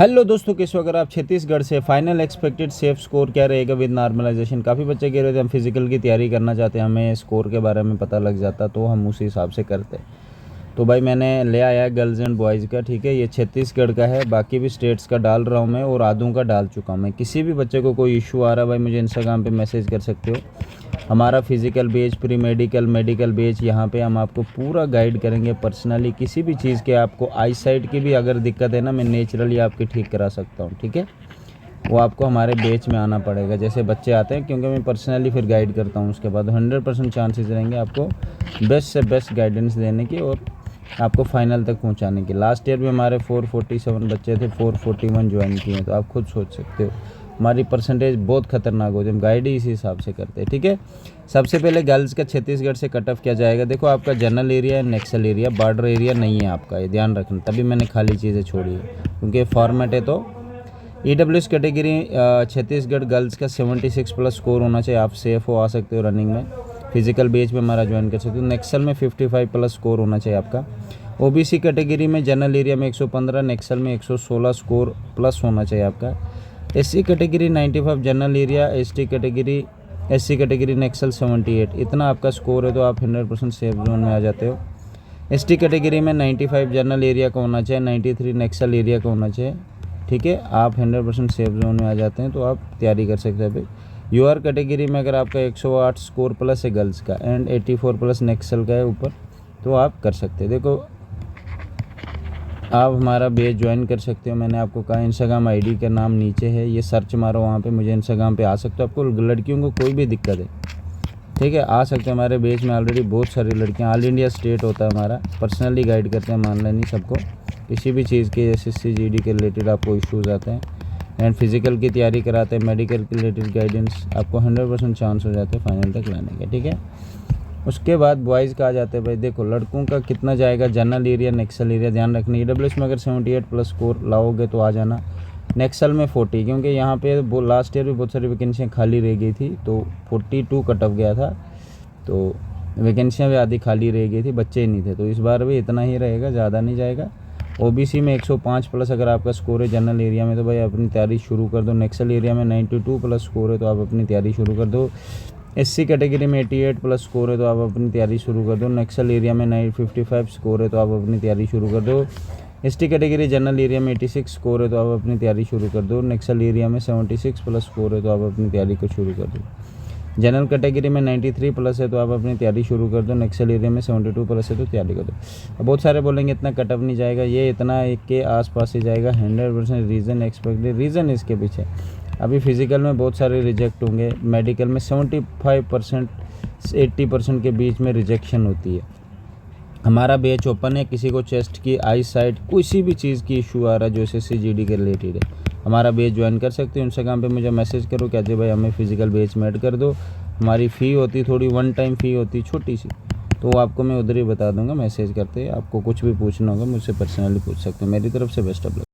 Hello दोस्तों, कैसे हो? अगर आप छत्तीसगढ़ से फाइनल एक्सपेक्टेड सेफ स्कोर क्या रहेगा विद नॉर्मलाइजेशन। काफ़ी बच्चे कह रहे थे हम फिजिकल की तैयारी करना चाहते हैं, हमें स्कोर के बारे में पता लग जाता तो हम उसी हिसाब से करते। तो भाई मैंने ले आया गर्ल्स एंड बॉयज़ का, ठीक है। ये छत्तीसगढ़ का है, बाकी भी स्टेट्स का डाल रहा हूँ मैं और आधों का डाल चुका हूँ मैं। किसी भी बच्चे को कोई इशू आ रहा है भाई मुझे इंस्टाग्राम पे मैसेज कर सकते हो। हमारा physical batch, pre medical, medical batch, यहाँ पे हम आपको पूरा गाइड करेंगे पर्सनली। किसी भी चीज़ के आपको आई साइट की भी अगर दिक्कत है ना, मैं नेचुरली आपकी ठीक करा सकता हूँ, ठीक है। वो आपको हमारे बैच में आना पड़ेगा जैसे बच्चे आते हैं, क्योंकि मैं पर्सनली फिर गाइड करता हूँ। उसके बाद 100% चांसेस रहेंगे आपको बेस्ट से बेस्ट गाइडेंस देने की और आपको फाइनल तक पहुंचाने की। लास्ट ईयर भी हमारे 447 बच्चे थे, 441 ज्वाइन किए हैं। तो आप खुद सोच सकते हो हमारी परसेंटेज बहुत खतरनाक होती है, हम गाइड ही इसी हिसाब से करते हैं, ठीक है। सबसे पहले गर्ल्स का छत्तीसगढ़ से कट ऑफ किया जाएगा। देखो आपका जनरल एरिया है, नेक्सल एरिया, बॉर्डर एरिया नहीं है आपका, ये ध्यान रखना। तभी मैंने खाली चीज़ें छोड़ी है क्योंकि फॉर्मेट है। तो EWS कैटेगरी छत्तीसगढ़ गर्ल्स का 76 प्लस स्कोर होना चाहिए। आप सेफ हो, आ सकते हो रनिंग में। फिजिकल बेच में हमारा ज्वाइन कर सकते हो। नेक्सल में 55 प्लस स्कोर होना चाहिए आपका। OBC कैटेगरी में जनरल एरिया में 115, नेक्सल में 116 स्कोर प्लस होना चाहिए आपका। SC category 95, general area, SC category Naxal 78। इतना आपका स्कोर है तो आप 100% सेफ जोन में आ जाते हो। ST कैटेगरी में 95 जनरल एरिया का होना चाहिए, 93 नेक्सल एरिया का होना चाहिए, ठीक है। आप 100% सेफ जोन में आ जाते हैं तो आप तैयारी कर सकते हैं भाई। UR कैटेगरी में अगर आपका 108 स्कोर प्लस है गर्ल्स का एंड 84 प्लस नेक्सल का है ऊपर, तो आप कर सकते हैं। देखो आप हमारा बैच ज्वाइन कर सकते हो। मैंने आपको कहा इंस्टाग्राम ID का नाम नीचे है, ये सर्च मारो, वहाँ पे मुझे इंस्टाग्राम पे आ सकते हो। आपको लड़कियों को कोई भी दिक्कत है, ठीक है, आ सकते हैं। हमारे बैच में ऑलरेडी बहुत सारी लड़कियाँ, ऑल इंडिया स्टेट होता है हमारा, पर्सनली गाइड करते हैं, मान लें नहीं सबको। किसी भी चीज़ के SSC GD के रिलेटेड आपको इश्यूज़ आते हैं एंड फिजिकल की तैयारी कराते हैं, मेडिकल के रिलेटेड गाइडेंस, आपको 100% चांस हो जाते हैं फाइनल तक लाने के, ठीक है। उसके बाद बॉयज़ का आ जाते हैं भाई। देखो लड़कों का कितना जाएगा, जनरल एरिया, नेक्सल एरिया, ध्यान रखना। EWS में अगर 78 प्लस स्कोर लाओगे तो आ जाना। नेक्सल में 40, क्योंकि यहाँ पे वो लास्ट ईयर भी बहुत सारी वैकेंसियाँ खाली रह गई थी तो 42 कट ऑफ गया था, तो वैकेंसियाँ भी आधी खाली रह गई थी, बच्चे ही नहीं थे। तो इस बार भी इतना ही रहेगा, ज़्यादा नहीं जाएगा। OBC में 105 प्लस अगर आपका स्कोर है जनरल एरिया में तो भाई अपनी तैयारी शुरू कर दो। नेक्सल एरिया में 92 प्लस स्कोर है तो आप अपनी तैयारी शुरू कर दो। SC कैटेगरी में 88 प्लस स्कोर है तो आप अपनी तैयारी शुरू कर दो। नेक्सल एरिया में 55 स्कोर है तो आप अपनी तैयारी शुरू कर दो। ST कैटेगरी जनरल एरिया में 86 स्कोर है तो आप अपनी तैयारी शुरू कर दो। नेक्सल एरिया में 76 प्लस स्कोर है तो आप अपनी तैयारी को शुरू कर दो। जनरल कैटेगरी में 93 प्लस है तो आप अपनी तैयारी शुरू कर दो। नेक्सल एरिया में 72 प्लस है तो तैयारी कर दो। अब बहुत सारे बोलेंगे इतना कट ऑफ नहीं जाएगा, ये इतना एक के आसपास ही जाएगा 100%। रीज़न एक्सपेक्टेड, रीज़न इसके पीछे अभी फिजिकल में बहुत सारे रिजेक्ट होंगे, मेडिकल में 75% से 80% के बीच में रिजेक्शन होती है। हमारा बैच ओपन है, किसी को चेस्ट की, आई साइट, किसी भी चीज़ की इशू आ रहा है जो SSC GD के रिलेटेड है, हमारा बैच ज्वाइन कर सकते हो। इंस्टाग्राम पे मुझे मैसेज करो कि अजय भाई हमें फिजिकल बैच में ऐड कर दो। हमारी फ़ी होती थोड़ी, वन टाइम फ़ी होती छोटी सी, तो आपको मैं उधर ही बता दूंगा, मैसेज करते। आपको कुछ भी पूछना होगा मुझसे पर्सनली पूछ सकते हैं। मेरी तरफ से बेस्ट ऑफ लक।